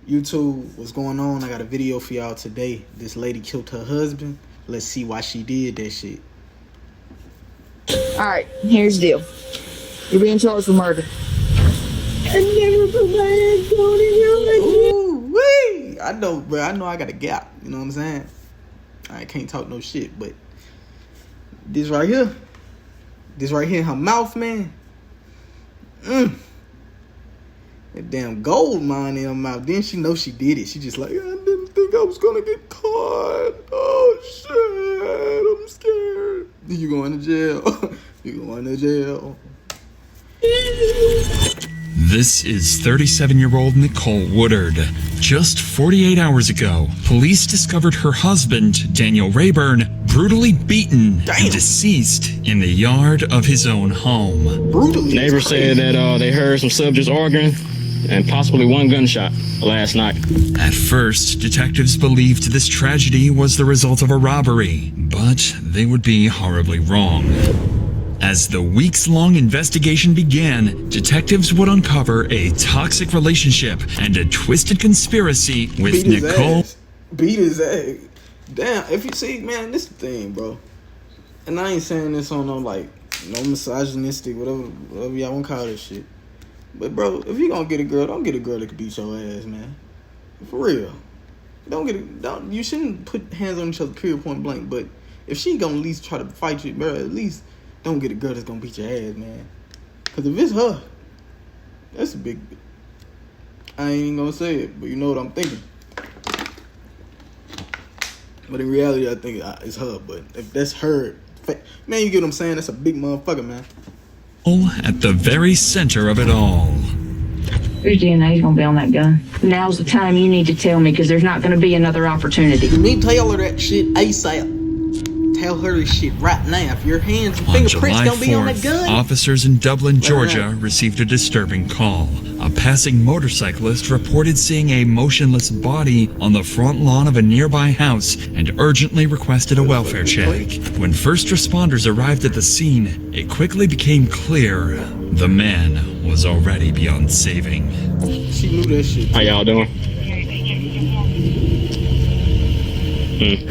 YouTube, what's going on? I got a video for y'all today. This lady killed her husband. Let's see why she did that shit. Alright, here's the deal. You're being charged with murder. I never put my hands on it. Ooh, wee! I know, bro. I know I got a gap. You know what I'm saying? I can't talk no shit, but this right here in her mouth, man. That damn gold mine in her mouth. Then she know she did it. She just like, I didn't think I was gonna get caught. Oh shit, I'm scared. You going to jail? You going to jail? This is 37-year-old Nicole Woodard. Just 48 hours ago, police discovered her husband, Daniel Rayburn, brutally beaten and deceased in the yard of his own home. Brutally. Neighbors said that they heard some subjects arguing and possibly one gunshot last night. At first, detectives believed this tragedy was the result of a robbery, but they would be horribly wrong. As the weeks-long investigation began, detectives would uncover a toxic relationship and a twisted conspiracy with Nicole. Beat his ass. Damn, if you see, man, this is the thing, bro. And I ain't saying this on no, like, no misogynistic, whatever y'all want to call this shit. But, bro, if you gonna get a girl, don't get a girl that can beat your ass, man. For real. You shouldn't put hands on each other, period, point blank. But if she gonna at least try to fight you, bro, at least don't get a girl that's gonna beat your ass, man. Because if it's her, that's a big... I ain't gonna say it, but you know what I'm thinking. But in reality, I think it's her. But if that's her, man, you get what I'm saying? That's a big motherfucker, man. At the very center of it all. Whose DNA is going to be on that gun? Now's the time you need to tell me, because there's not going to be another opportunity. You need to tell her that shit ASAP. Tell her this shit right now. If your hands and fingerprints don't be on that gun. Officers in Dublin, Georgia received a disturbing call. A passing motorcyclist reported seeing a motionless body on the front lawn of a nearby house and urgently requested a welfare check. When first responders arrived at the scene, it quickly became clear the man was already beyond saving. She knew that shit. How y'all doing?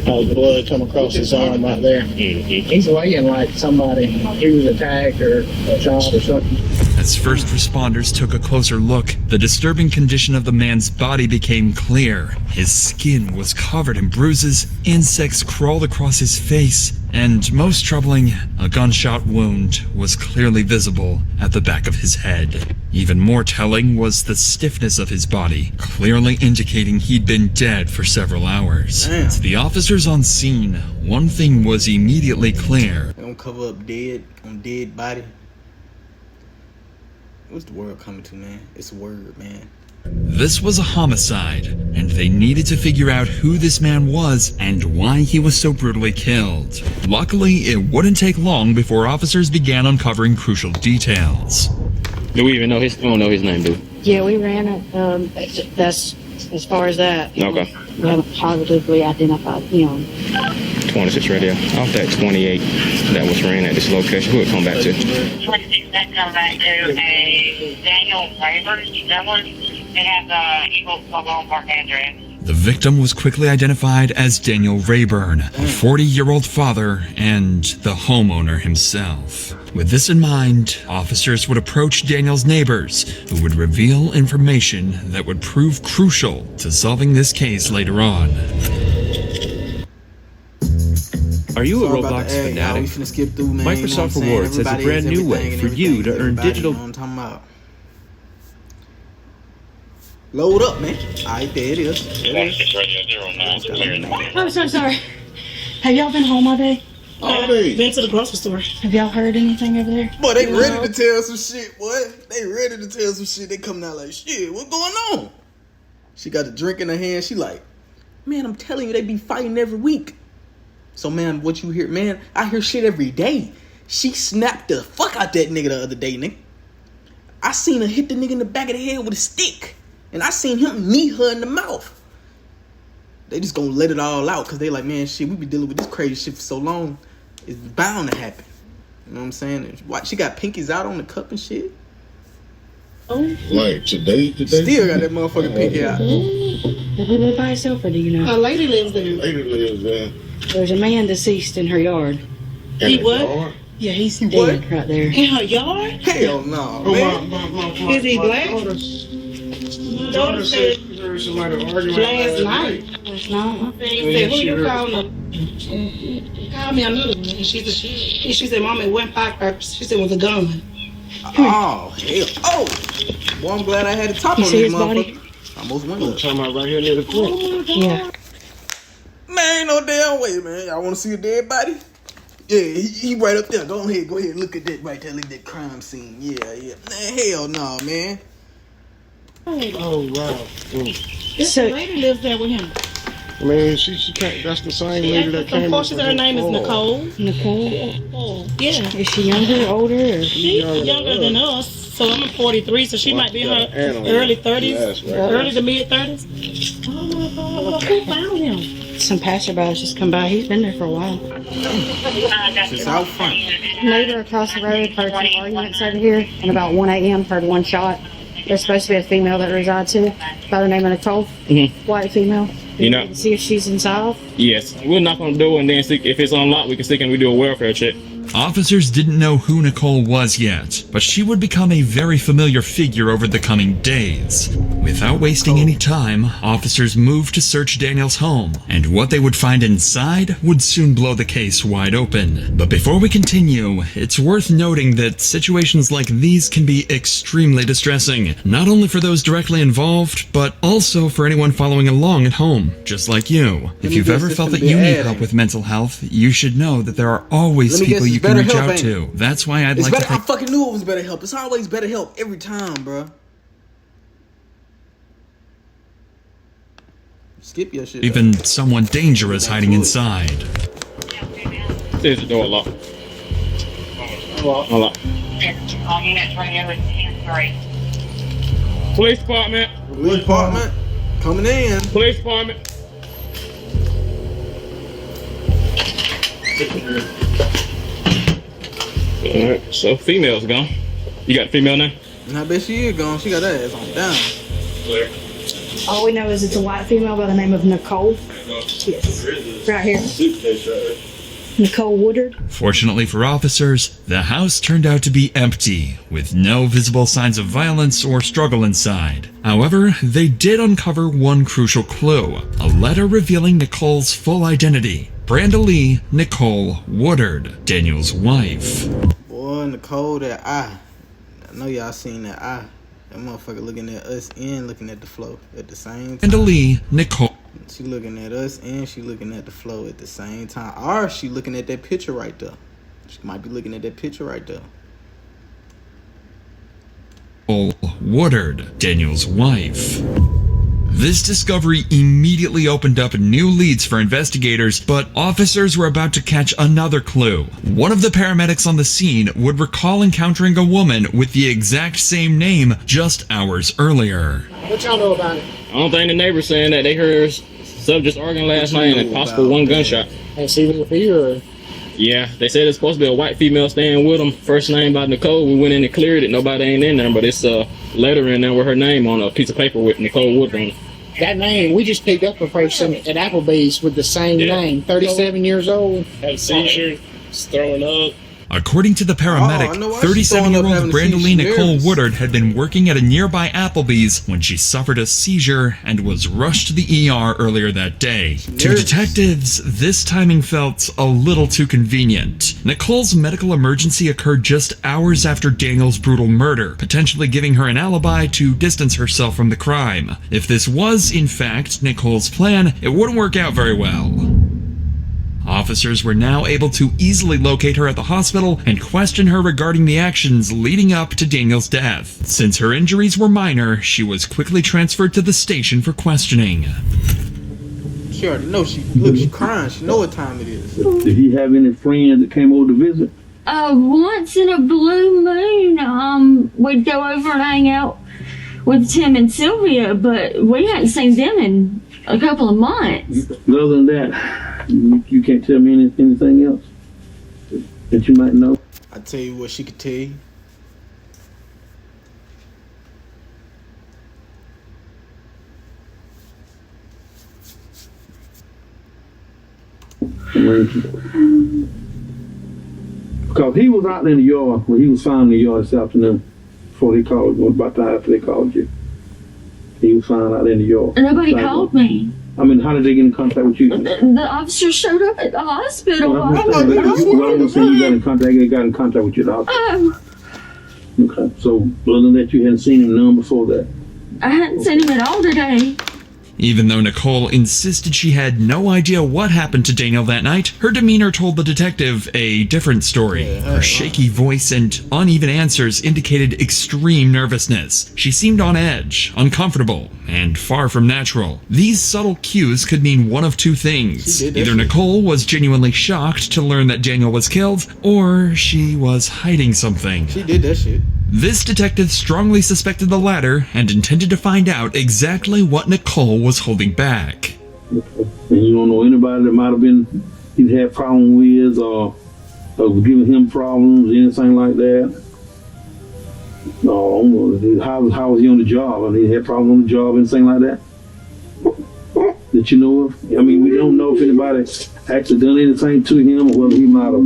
Blood come across his arm right there. He's laying like somebody he was attacked or shot or something. As first responders took a closer look, the disturbing condition of the man's body became clear. His skin was covered in bruises, insects crawled across his face, and most troubling, a gunshot wound was clearly visible at the back of his head. Even more telling was the stiffness of his body, clearly indicating he'd been dead for several hours. Damn. To the officers on scene, one thing was immediately clear. They don't cover up dead body. What's the world coming to, man? It's a word, man. This was a homicide, and they needed to figure out who this man was and why he was so brutally killed. Luckily, it wouldn't take long before officers began uncovering crucial details. Do we even know his? We don't know his name, do we? Yeah, we ran it. That's as far as that. Okay. We haven't positively identified him. 26 right there. Off that 28 that was ran at this location. Who would come back to? 26 that come back to a Daniel Rayburn. That one, it has Eagle Mobile Park address. The victim was quickly identified as Daniel Rayburn, a 40-year-old father and the homeowner himself. With this in mind, officers would approach Daniel's neighbors, who would reveal information that would prove crucial to solving this case later on. Are you a Roblox fanatic? Microsoft Rewards has a brand new way for you to earn digital... Load up, man. Alright, there it is. I'm so sorry. Have y'all been home all day? All day. Been to the grocery store. Have y'all heard anything over there? Boy, they ready to tell some shit, boy. They ready to tell some shit. They coming out like, shit, what's going on? She got the drink in her hand. She like, man, I'm telling you, they be fighting every week. So, man, what you hear, man, I hear shit every day. She snapped the fuck out that nigga the other day, nigga. I seen her hit the nigga in the back of the head with a stick. And I seen him knee her in the mouth. They just gonna let it all out because they like, man, shit, we be dealing with this crazy shit for so long. It's bound to happen. You know what I'm saying? She got pinkies out on the cup and shit. Like today? Still got that motherfucking pinky out. Does he live by himself, or do you know? A lady lives there. Lady lives there. There's a man deceased in her yard. He what? Yard? Yeah, he's dead right there. In her yard? Hell no, man. Is he black? My daughter said she heard somebody arguing Last night. That's not. He said, who you calling? Call me another one. And she said, Mama, it wasn't firecrackers. She said it was a gun. Oh, hell. Oh! Boy, I'm glad I had the top on see this his body? motherfucker. Almost went I'm up. talking about right here near the front. Yeah. Man, ain't no damn way, man. Y'all want to see a dead body? Yeah, he right up there. Go ahead. Look at that right there. Look at that crime scene. Yeah. Man, hell no, man. Oh, wow. This lady lives there with him. Man, she can't. That's the same lady that came. Her name is Nicole. Nicole? Yeah. Is she younger, older? Or? She's younger than us. So I'm 43, so she might be in her early 30s. Early to mid 30s. Oh my God. Who found him? Some passerbys just come by. He's been there for a while. It's out front. Neighbor across the road heard some arguments over here, and about 1 a.m. heard one shot. There's supposed to be a female that resides here by the name of Nicole. White female. You know. See if she's inside. Yes. We'll knock on the door and then see if it's unlocked. We can stick and we do a welfare check. Officers didn't know who Nicole was yet, but she would become a very familiar figure over the coming days. Without wasting any time, officers moved to search Daniel's home, and what they would find inside would soon blow the case wide open. But before we continue, it's worth noting that situations like these can be extremely distressing, not only for those directly involved, but also for anyone following along at home, just like you. If you've ever felt that you need help with mental health, you should know that there are always people you can reach out to. That's why I'd like to I fucking knew it was better help. It's always better help every time, bro. Skip your shit. even someone dangerous hiding inside. There's the door locked. Unlocked. On unit 20 Police department. Police department coming in. Police department. Alright, so female's gone. You got female now? And I bet she is gone. She got that ass on down. Clear. All we know is it's a white female by the name of Nicole. Yes. Right here. Nicole Woodard. Fortunately for officers, the house turned out to be empty, with no visible signs of violence or struggle inside. However, they did uncover one crucial clue, a letter revealing Nicole's full identity. Brenda Lee Nicole Woodard, Daniel's wife. Boy, Nicole, that eye. I know y'all seen that eye. That motherfucker looking at us and looking at the flow at the same time. Brenda Lee Nicole. She looking at us and she looking at the flow at the same time. Or she looking at that picture right there. She might be looking at that picture right there. Woodard, Daniel's wife. This discovery immediately opened up new leads for investigators, but officers were about to catch another clue. One of the paramedics on the scene would recall encountering a woman with the exact same name just hours earlier. What y'all know about it? I don't think the neighbor's saying that they heard subjects arguing last night and a possible one gunshot. And see if here. Yeah, they said it's supposed to be a white female staying with them. First name by Nicole. We went in and cleared it. Nobody ain't in there, but it's a letter in there with her name on a piece of paper with Nicole Woodard on it. That name, we just picked up a person at Applebee's with the same name. 37 years old. Had a seizure, throwing up. According to the paramedic, 37-year-old Brenda Lee Nicole Woodard had been working at a nearby Applebee's when she suffered a seizure and was rushed to the ER earlier that day. To detectives, this timing felt a little too convenient. Nicole's medical emergency occurred just hours after Daniel's brutal murder, potentially giving her an alibi to distance herself from the crime. If this was, in fact, Nicole's plan, it wouldn't work out very well. Officers were now able to easily locate her at the hospital and question her regarding the actions leading up to Daniel's death. Since her injuries were minor, she was quickly transferred to the station for questioning. She already know. She crying. She know what time it is. Did he have any friends that came over to visit? Once in a blue moon, we'd go over and hang out with Tim and Sylvia, but we hadn't seen them in a couple of months. Other than that, you can't tell me anything else that you might know? I tell you what she could tell you. Because he was out in the yard when he was found in the yard this afternoon before they called you, about the time after they called you. He was found out in the yard. Nobody called me. I mean, how did they get in contact with you? The officer showed up at the hospital. Well, I'm saying you got in contact. They got in contact with you at the hospital. Okay. So, other than that, you hadn't seen him none before that. I hadn't seen him at all today. Even though Nicole insisted she had no idea what happened to Daniel that night, her demeanor told the detective a different story. Her shaky voice and uneven answers indicated extreme nervousness. She seemed on edge, uncomfortable, and far from natural. These subtle cues could mean one of two things. Either Nicole was genuinely shocked to learn that Daniel was killed, or she was hiding something. She did that shit. This detective strongly suspected the latter and intended to find out exactly what Nicole was holding back. And you don't know anybody that might have been he'd had problems with or giving him problems, anything like that? No. How was he on the job? I mean, he had problems on the job, anything like that? That you know of? I mean, we don't know if anybody actually done anything to him or whether he might have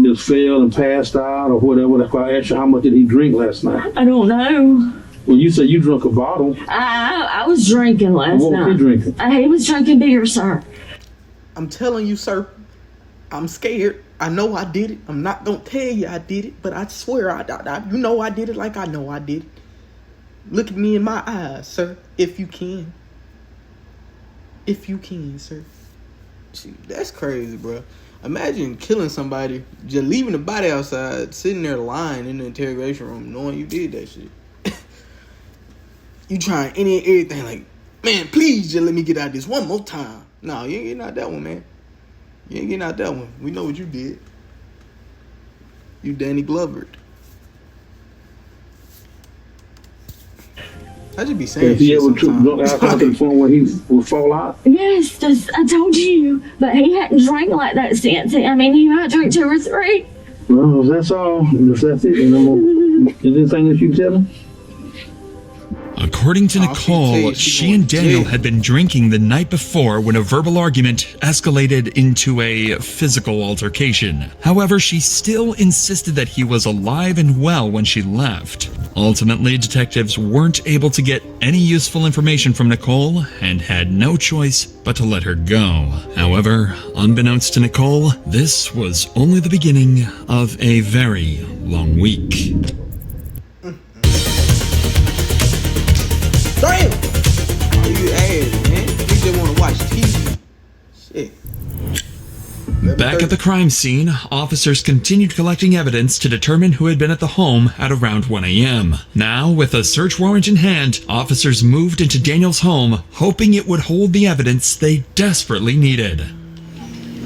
just fell and passed out or whatever. That's why I asked you how much did he drink last night? I don't know. Well, you said you drank a bottle. I was drinking last night. What was he drinking? He was drinking beer, sir. I'm telling you, sir, I'm scared. I know I did it. I'm not gonna tell you I did it, but I swear you know I did it like I know I did it. Look at me in my eyes, sir, if you can. If you can, sir. See, that's crazy, bro. Imagine killing somebody, just leaving the body outside, sitting there lying in the interrogation room, knowing you did that shit. You trying any and everything, like, man, please just let me get out of this one more time. No, you ain't getting out that one, man. You ain't getting out that one. We know what you did. You Danny Glovered. I just be saying he shit ever drunk alcohol to the point where he would fall out? Yes, I told you. But he hadn't drank like that since. I mean, he might drink 2 or 3. Well, if that's all, if that's it, is there anything that you tell him? According to Nicole, she and Daniel had been drinking the night before when a verbal argument escalated into a physical altercation. However, she still insisted that he was alive and well when she left. Ultimately, detectives weren't able to get any useful information from Nicole and had no choice but to let her go. However, unbeknownst to Nicole, this was only the beginning of a very long week. Damn! You ass, man. You just want to watch TV. Shit. Back at the crime scene, officers continued collecting evidence to determine who had been at the home at around 1 a.m. Now, with a search warrant in hand, officers moved into Daniel's home, hoping it would hold the evidence they desperately needed.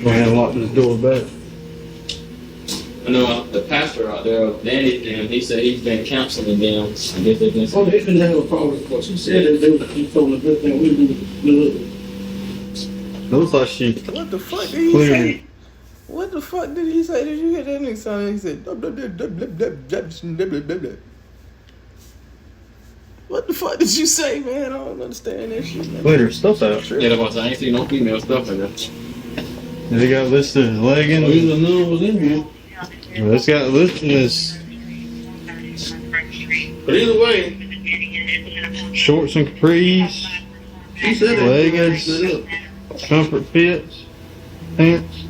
Go ahead and lock this door back. I know the pastor out there, Danny, he said he's been counseling them. I guess they've been. Oh, they didn't have a problem with what she said. He told them a good thing. We do. Looks like she. What the fuck did he say? What the fuck did he say? Did you hear that nigga sound? He said, blah, blah, blah, blah, blah, blah, blah, blah, blah, blah. What the fuck did you say, man? I don't understand that shit, man. Wait, her stuff out. Yeah, that's what I ain't seen no female stuff in there. They got listed as leggings. The nun was in here. Well, it's got listed as But either way, shorts and capris, he said leggings, comfort fits, pants.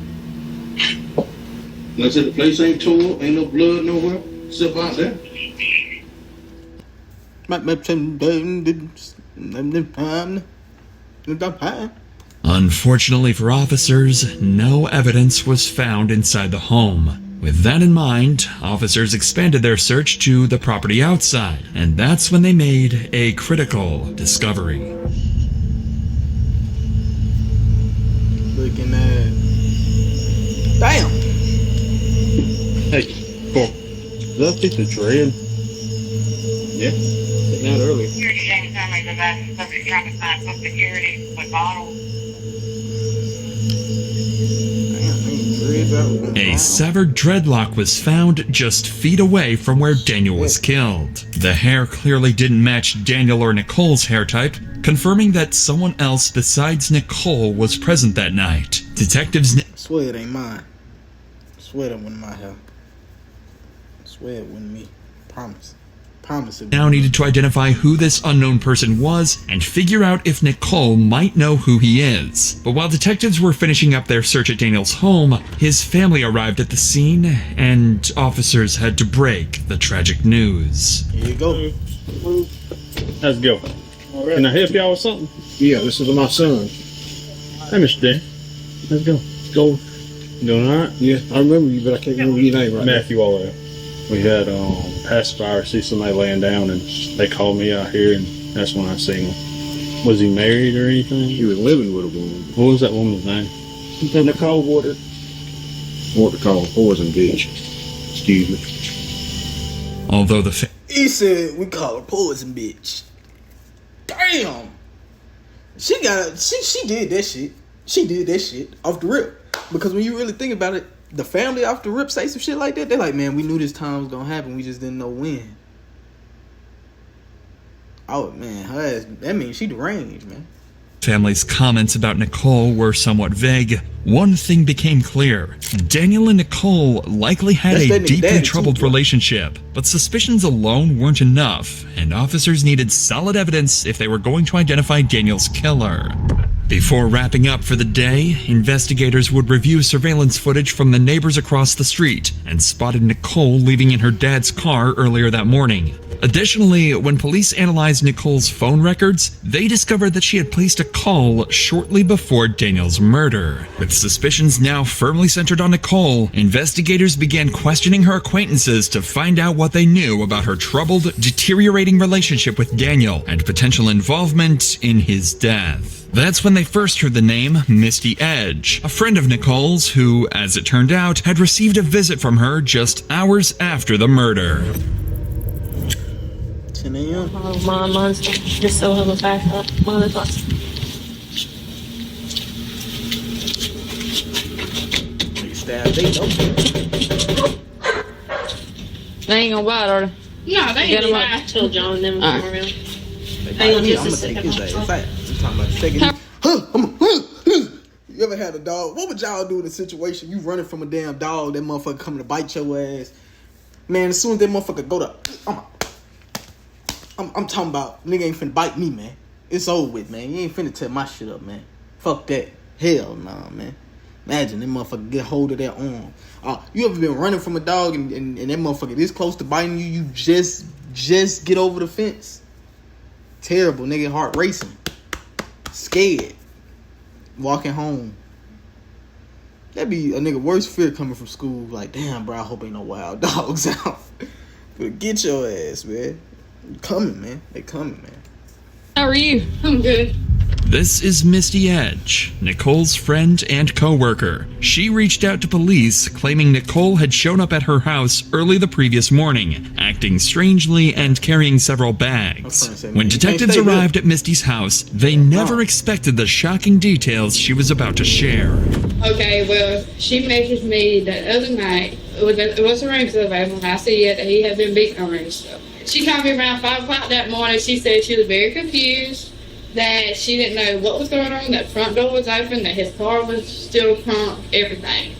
Like I said, the place ain't tore, ain't no blood nowhere, except out there. Unfortunately for officers, no evidence was found inside the home. With that in mind, officers expanded their search to the property outside, and that's when they made a critical discovery. Looking at... Damn! Hey, cool. Is that a piece of dread? Yeah, taken out early. Security didn't tell me that that's supposed to try to find some security with bottles. A severed dreadlock was found just feet away from where Daniel was killed. The hair clearly didn't match Daniel or Nicole's hair type, confirming that someone else besides Nicole was present that night. Detectives I swear it ain't mine. I swear that wasn't my hair. I swear it wasn't me. Promise. Promise it now needed to identify who this unknown person was and figure out if Nicole might know who he is. But while detectives were finishing up their search at Daniel's home, his family arrived at the scene and officers had to break the tragic news. Here you go. Let's go. All right. Can I help y'all with something? Yeah, this is my son. Hey, Mr. Dan. Let's go. Go. You doing all right? Yeah, I remember you, but I can't remember your name right Matthew, all right. We had pacifier, see somebody laying down, and they called me out here, and that's when I seen him. Was he married or anything? He was living with a woman. What was that woman's name? Nicole What to call Poison Bitch. Excuse me. Although he said we call her Poison Bitch. Damn. She did that shit. She did that shit off the rip. Because when you really think about it, the family off the rip say some shit like that. They're like, man, we knew this time was gonna happen. We just didn't know when. Oh man, her ass, that means she deranged, man. Family's comments about Nicole were somewhat vague. One thing became clear. Daniel and Nicole likely had a deeply troubled relationship, but suspicions alone weren't enough, and officers needed solid evidence if they were going to identify Daniel's killer. Before wrapping up for the day, investigators would review surveillance footage from the neighbors across the street and spotted Nicole leaving in her dad's car earlier that morning. Additionally, when police analyzed Nicole's phone records, they discovered that she had placed a call shortly before Daniel's murder. With suspicions now firmly centered on Nicole, investigators began questioning her acquaintances to find out what they knew about her troubled, deteriorating relationship with Daniel and potential involvement in his death. That's when they first heard the name Misty Edge, a friend of Nicole's who, as it turned out, had received a visit from her just hours after the murder. 10 a.m. Mine's just so hella fast. Mine is like... They ain't gonna buy it, are they? No, they ain't gonna buy it. I told John and them to come around. I'm gonna take his ass. I'm talking about second. You ever had a dog? What would y'all do in a situation? You running from a damn dog, that motherfucker coming to bite your ass. Man, as soon as that motherfucker go to... I'm talking about, nigga ain't finna bite me, man. It's over with, man. You ain't finna tear my shit up, man. Fuck that. Hell nah, man. Imagine that motherfucker get hold of that arm. You ever been running from a dog and that motherfucker this close to biting you, you just get over the fence? Terrible, nigga. Heart racing. Scared. Walking home. That'd be a nigga worst fear coming from school. Like, damn, bro, I hope ain't no wild dogs out. But get your ass, man. You coming, man. They coming, man. How are you? I'm good. This is Misty Edge, Nicole's friend and co-worker. She reached out to police, claiming Nicole had shown up at her house early the previous morning, acting strangely and carrying several bags. When detectives arrived at Misty's house, they never expected the shocking details she was about to share. Okay, well, she messaged me the other night. It was a ring survey when I said that he had been beaten on her and stuff. She called me around 5 o'clock that morning. She said she was very confused, that she didn't know what was going on, that front door was open, that his car was still crunk, everything.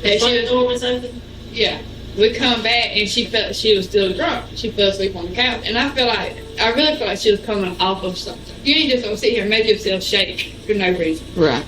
That front door was open? Yeah. We come back and she felt she was still drunk. She fell asleep on the couch. And I really feel like she was coming off of something. You ain't just gonna sit here and make yourself shake for no reason. Right.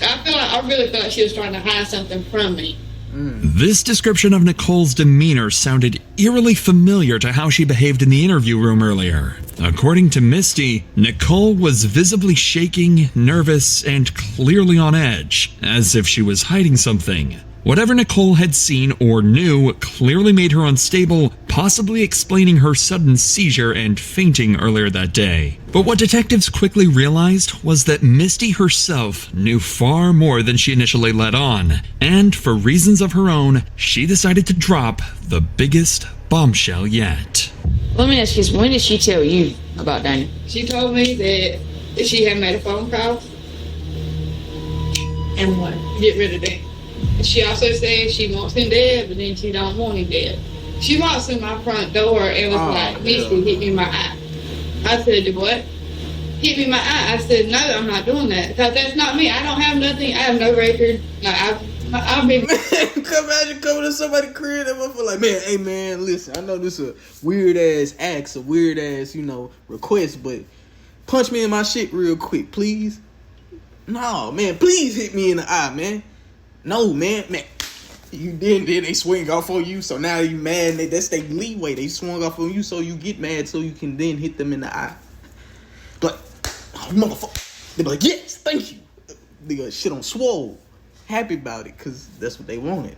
I really feel like she was trying to hide something from me. This description of Nicole's demeanor sounded eerily familiar to how she behaved in the interview room earlier. According to Misty, Nicole was visibly shaking, nervous, and clearly on edge, as if she was hiding something. Whatever Nicole had seen or knew clearly made her unstable, possibly explaining her sudden seizure and fainting earlier that day. But what detectives quickly realized was that Misty herself knew far more than she initially let on, and for reasons of her own, she decided to drop the biggest bombshell yet. Let me ask you, when did she tell you about Daniel? She told me that she had made a phone call. And what? Get rid of that. She also said she wants him dead, but then she don't want him dead. She walks in my front door and was like, Misty, hit me in my eye. I said, what? hit me in my eye. I said, no, I'm not doing that. Because that's not me. I don't have nothing. I have no record. No, I've been... Imagine coming to somebody's crib and motherfucker like, man, hey man, listen, I know this is a weird ass act, a weird ass, request, but punch me in my shit real quick, please. No, man, please hit me in the eye, man. No, man. You then they swing off on you, so now you mad. That's their leeway. They swung off on you, so you get mad, so you can then hit them in the eye. But, oh, motherfucker. They be like, yes, thank you. They got shit on swole. Happy about it, because that's what they wanted.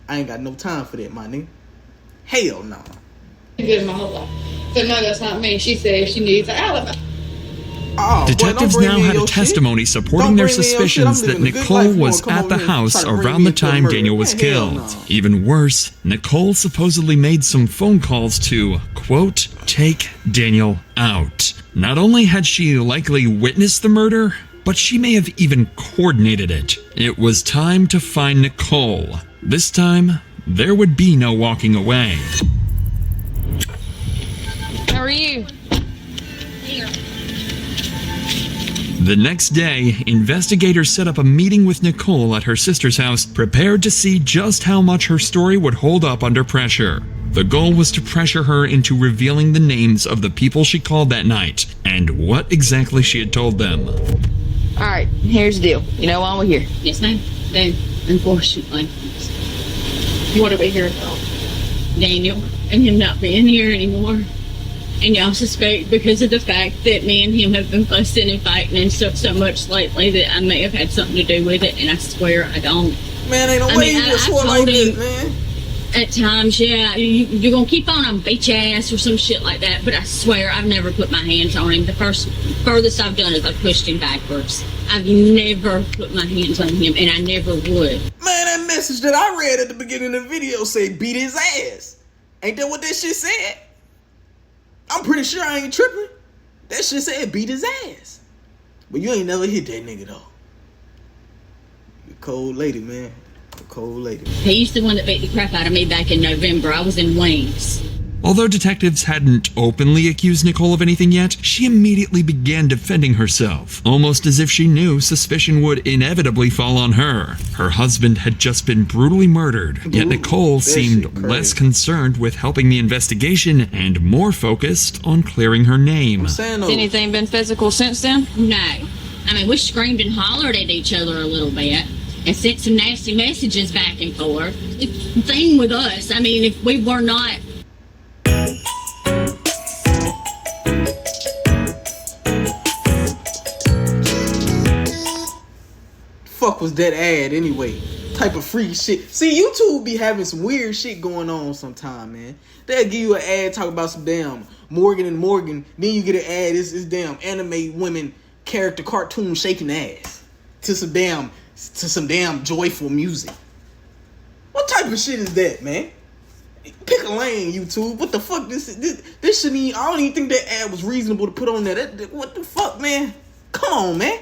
I ain't got no time for that, my nigga. Hell no. Good my whole life. So no, that's not me. She said she needs an alibi. Detectives now had a testimony supporting their suspicions that Nicole was at the house around the time Daniel was killed. Even worse, Nicole supposedly made some phone calls to, quote, take Daniel out. Not only had she likely witnessed the murder, but she may have even coordinated it. It was time to find Nicole. This time, there would be no walking away. How are you? Here. The next day, investigators set up a meeting with Nicole at her sister's house, prepared to see just how much her story would hold up under pressure. The goal was to pressure her into revealing the names of the people she called that night, and what exactly she had told them. Alright, here's the deal. You know why we're here? Yes, ma'am. Then, unfortunately. What are we here about? Daniel and him not being here anymore. And y'all suspect because of the fact that me and him have been fussing and fighting and stuff so much lately that I may have had something to do with it, and I swear I don't. Man, ain't no way you just swore like this, man. At times, yeah, you're gonna keep on him, beat your ass or some shit like that, but I swear I've never put my hands on him. The furthest I've done is I pushed him backwards. I've never put my hands on him, and I never would. Man, that message that I read at the beginning of the video said beat his ass. Ain't that what that shit said? I'm pretty sure I ain't tripping. That shit said beat his ass. But you ain't never hit that nigga though. You a cold lady, man. A cold lady. He's the one that beat the crap out of me back in November. I was in Wings. Although detectives hadn't openly accused Nicole of anything yet, she immediately began defending herself, almost as if she knew suspicion would inevitably fall on her. Her husband had just been brutally murdered, yet Nicole seemed less concerned with helping the investigation and more focused on clearing her name. Has anything been physical since then? No. I mean, we screamed and hollered at each other a little bit and sent some nasty messages back and forth. The thing with us, I mean, if we were not... Fuck was that ad anyway? Type of free shit. See, YouTube be having some weird shit going on sometime, man. They'll give you an ad talking about some damn Morgan and Morgan. Then you get an ad, it's damn anime women character cartoon shaking ass to some damn joyful music. What type of shit is that, man? Pick a lane, YouTube. What the fuck? This shouldn't even, I don't even think that ad was reasonable to put on there. What the fuck, man? Come on, man.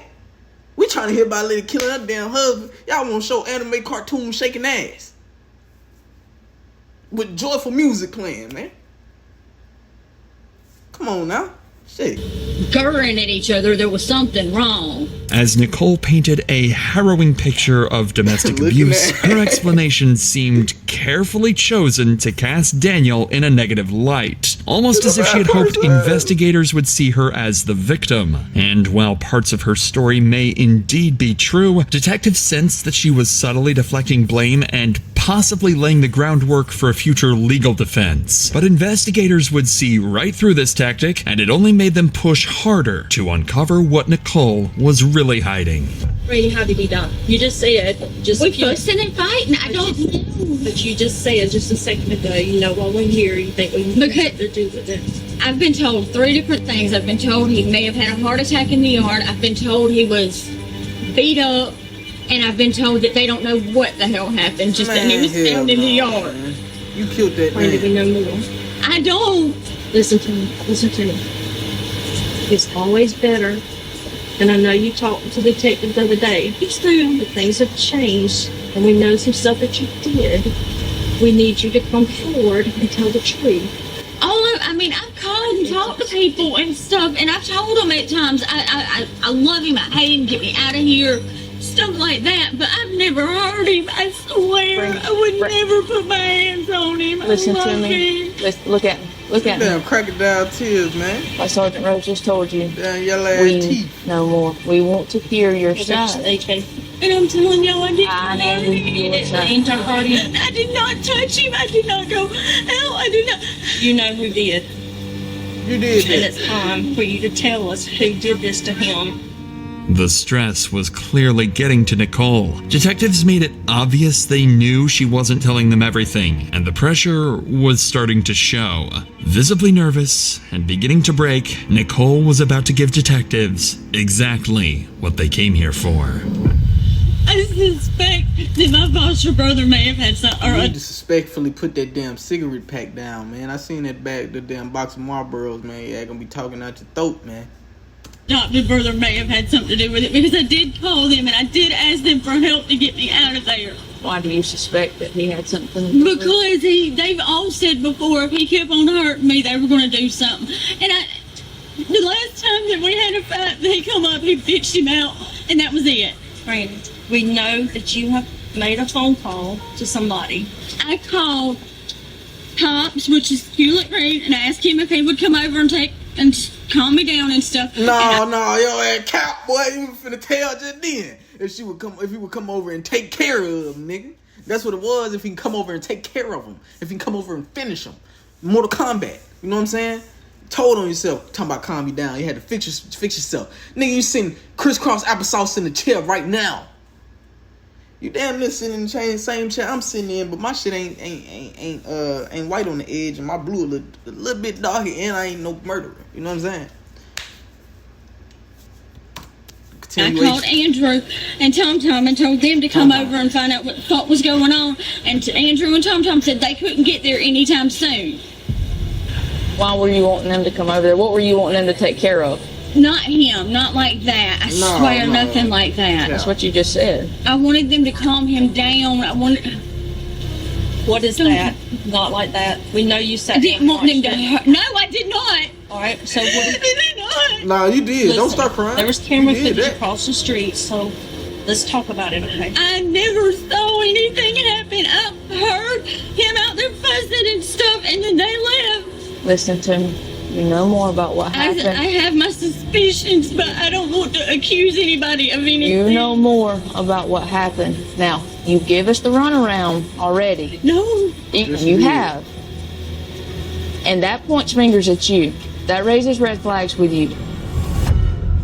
We trying to hear about a lady killing her damn husband. Y'all want to show anime cartoon shaking ass with joyful music playing, man. Come on now. Shit. Gurring at each other, there was something wrong. As Nicole painted a harrowing picture of domestic abuse, her explanation seemed carefully chosen to cast Daniel in a negative light, almost as if she had hoped investigators would see her as the victim. And while parts of her story may indeed be true, detectives sensed that she was subtly deflecting blame and possibly laying the groundwork for a future legal defense. But investigators would see right through this tactic, and it only made them push harder to uncover what Nicole was really hiding. Brady, how did he die? You just said, we fussing and fighting. I don't know. But you just said just a second ago, while we're here, you think we have something to do with this. I've been told 3 different things. I've been told he may have had a heart attack in the yard. I've been told he was beat up. And I've been told that they don't know what the hell happened, just that he was found in the yard. Man. You killed that man. When did we know more? I don't. Listen to me. It's always better, and I know you talked to the detective the other day. It's true that things have changed, and we know some stuff that you did. We need you to come forward and tell the truth. I've called and talk to people and stuff. And I've told him at times, I love him, I hate him, get me out of here, stuff like that. But I've never hurt him. I swear, I would never put my hands on him. Listen I to love me. him. Look at me. Look at Damn me. crocodile tears, man. Like Sergeant Rose just told you. Damn yellow ass We teeth. no more. We want to hear your side. And I'm telling y'all, I didn't I know hurt your side. him. I did not touch him. I did not go out. I did not. You know who did. You did And that. it's time for you to tell us who did this to him. The stress was clearly getting to Nicole. Detectives made it obvious they knew she wasn't telling them everything, and the pressure was starting to show. Visibly nervous and beginning to break, Nicole was about to give detectives exactly what they came here for. I suspect that my foster brother may have had some. You need to suspectfully put that damn cigarette pack down, man. I seen that bag, the damn box of Marlboros, man. Yeah, gonna be talking out your throat, man. Adopted brother may have had something to do with it because I did call them and I did ask them for help to get me out of there. Why do you suspect that he had something to do with it? Because they've all said before if he kept on hurting me, they were going to do something. And the last time that we had a fight, they come up, he bitched him out, and that was it. Randy, we know that you have made a phone call to somebody. I called Tops, which is Hewlett Green, and I asked him if he would come over and calm me down and stuff. No, yo, that cap boy, you finna tell just then if he would come over and take care of him, nigga. That's what it was. If he can come over and take care of him, if he can come over and finish him, Mortal Kombat. You know what I'm saying? Told on yourself, talking about calm you down. You had to fix yourself, nigga. You sitting crisscross applesauce in the chair right now. You damn near sitting in the same chair I'm sitting in, but my shit ain't white on the edge, and my blue a little bit darker, and I ain't no murderer. You know what I'm saying? I called Andrew and Tom and told them to come over and find out what was going on. And Andrew and Tom said they couldn't get there anytime soon. Why were you wanting them to come over there? What were you wanting them to take care of? Not him, not like that. I swear, nothing like that. That's what you just said. I wanted them to calm him down. What is that? Not like that. We know you said. I didn't want them to hurt. No, I did not. All right, so what? I did not. Nah, you did. Listen, Don't start crying. There was camera footage across the street, so let's talk about it, okay? I never saw anything happen. I heard him out there fussing and stuff, and then they left. Listen to me. You know more about what happened. I have my suspicions, but I don't want to accuse anybody of anything. You know more about what happened. Now, you give us the runaround already. No. You have. And that points fingers at you. That raises red flags with you.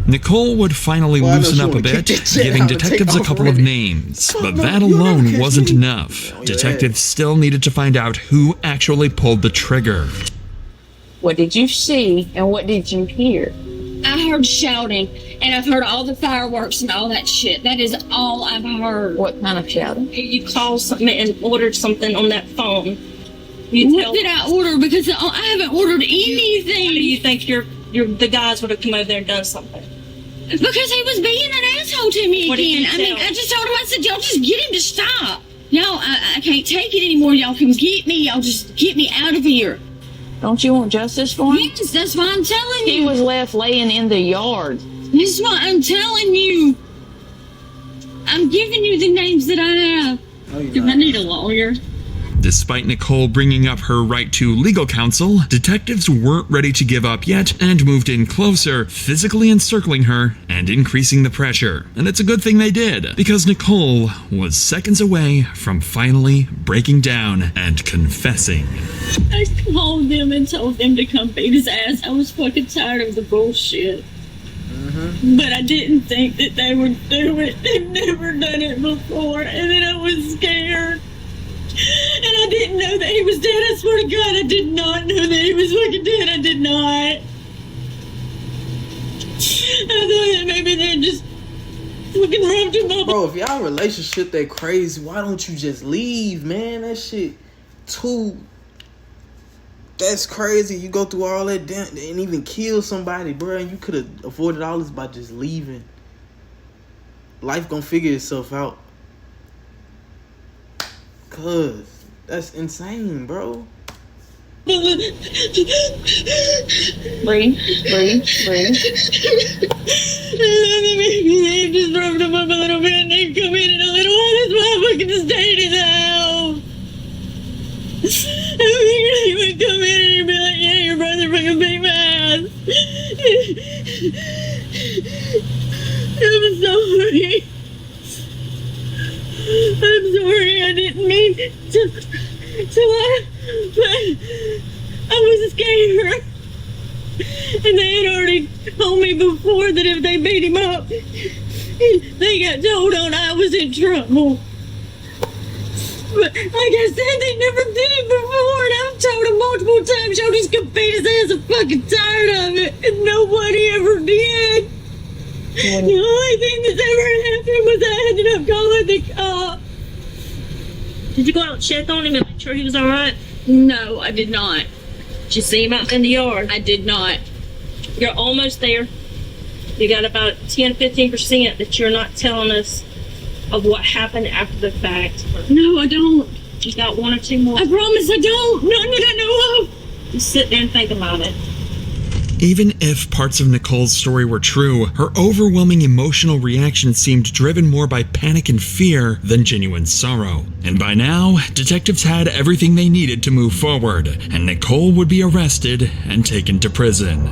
Nicole would finally loosen up a bit, giving detectives a couple of names, but that alone wasn't enough. Detectives still needed to find out who actually pulled the trigger. What did you see and what did you hear? I heard shouting, and I've heard all the fireworks and all that shit. That is all I've heard. What kind of shouting? You called something and ordered something on that phone. What did I order? Because I haven't ordered anything. How do you think the guys would have come over there and done something? Because he was being an asshole to me What did again. you I mean, tell? I just told him, I said, y'all just get him to stop. Y'all, I can't take it anymore. Y'all can get me. Y'all just get me out of here. Don't you want justice for him? Yes, that's why I'm telling you. He was left laying in the yard. That's why I'm telling you. I'm giving you the names that I have. Do I need a lawyer? Despite Nicole bringing up her right to legal counsel, detectives weren't ready to give up yet and moved in closer, physically encircling her and increasing the pressure. And it's a good thing they did, because Nicole was seconds away from finally breaking down and confessing. I called them and told them to come beat his ass. I was fucking tired of the bullshit. But I didn't think that they would do it. They've never done it before. And then I was scared. And I didn't know that he was dead. I swear to God, I did not know that he was fucking dead. I did not. I thought that maybe they just fucking robbed him up. Bro, if y'all relationship that crazy, why don't you just leave, man? That shit that's crazy. You go through all that and even kill somebody, bro. And you could have avoided all this by just leaving. Life gonna figure itself out. Cause that's insane, bro. Breathe, breathe, breathe. They just rubbed him up a little bit and they come in a little while. That's why I fucking stayed in the house. I figured he would come in and he'd be like, yeah, your brother fucking beat my ass. I'm sorry. I'm sorry, I didn't mean to I was scared. And they had already told me before that if they beat him up, they got told on I was in trouble. But like I said, they never did it before, and I've told him multiple times, y'all just gonna beat his ass. I'm fucking tired of it, and nobody ever did. The only thing that's ever happened was I ended up calling the cops. Did you go out and check on him and make sure he was all right? No, I did not. Did you see him out in the yard? I did not. You're almost there. You got about 10-15% that you're not telling us of what happened after the fact. No, I don't. You got 1 or 2 more. I promise I don't. None that I know of. Just sit there and think about it. Even if parts of Nicole's story were true, her overwhelming emotional reaction seemed driven more by panic and fear than genuine sorrow. And by now, detectives had everything they needed to move forward, and Nicole would be arrested and taken to prison.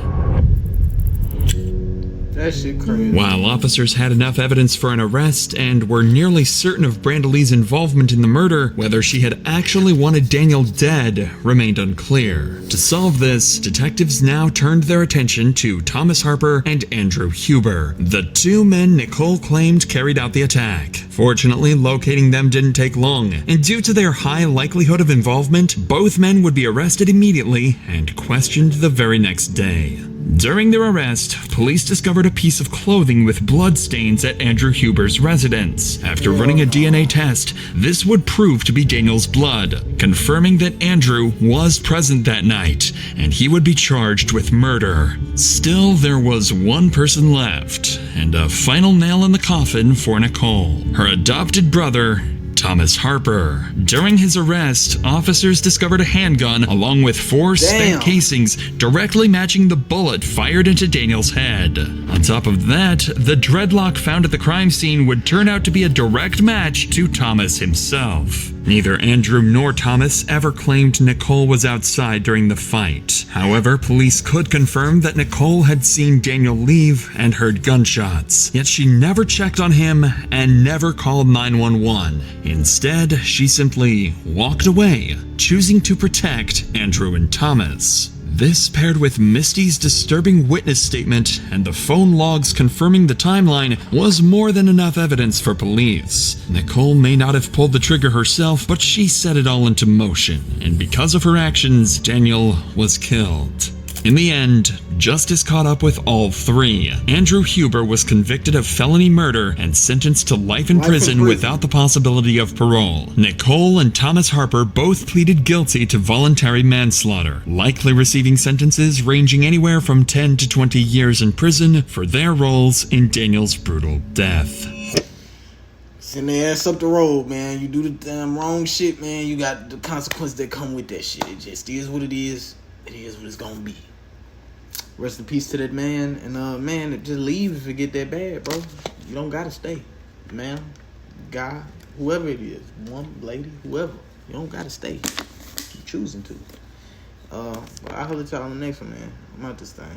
That shit crazy. While officers had enough evidence for an arrest and were nearly certain of Brandalee's involvement in the murder, whether she had actually wanted Daniel dead remained unclear. To solve this, detectives now turned their attention to Thomas Harper and Andrew Huber, the 2 men Nicole claimed carried out the attack. Fortunately, locating them didn't take long, and due to their high likelihood of involvement, both men would be arrested immediately and questioned the very next day. During their arrest, police discovered a piece of clothing with bloodstains at Andrew Huber's residence. After running a DNA test, this would prove to be Daniel's blood, confirming that Andrew was present that night, and he would be charged with murder. Still, there was one person left, and a final nail in the coffin for Nicole, her adopted brother, Thomas Harper. During his arrest, officers discovered a handgun along with 4 spent casings directly matching the bullet fired into Daniel's head. On top of that, the dreadlock found at the crime scene would turn out to be a direct match to Thomas himself. Neither Andrew nor Thomas ever claimed Nicole was outside during the fight. However, police could confirm that Nicole had seen Daniel leave and heard gunshots, yet she never checked on him and never called 911. Instead, she simply walked away, choosing to protect Andrew and Thomas. This, paired with Misty's disturbing witness statement and the phone logs confirming the timeline, was more than enough evidence for police. Nicole may not have pulled the trigger herself, but she set it all into motion, and because of her actions, Daniel was killed. In the end, justice caught up with all 3. Andrew Huber was convicted of felony murder and sentenced to life in prison without the possibility of parole. Nicole and Thomas Harper both pleaded guilty to voluntary manslaughter, likely receiving sentences ranging anywhere from 10 to 20 years in prison for their roles in Daniel's brutal death. Send their ass up the road, man. You do the damn wrong shit, man. You got the consequences that come with that shit. It just is what it is. It is what it's gonna be. Rest in peace to that man. And man, just leave if it get that bad, bro. You don't gotta stay. Man, guy, whoever it is, woman, lady, whoever. You don't gotta stay. You're choosing to. But I'll hold it y'all on the next one, man. I'm out this thing.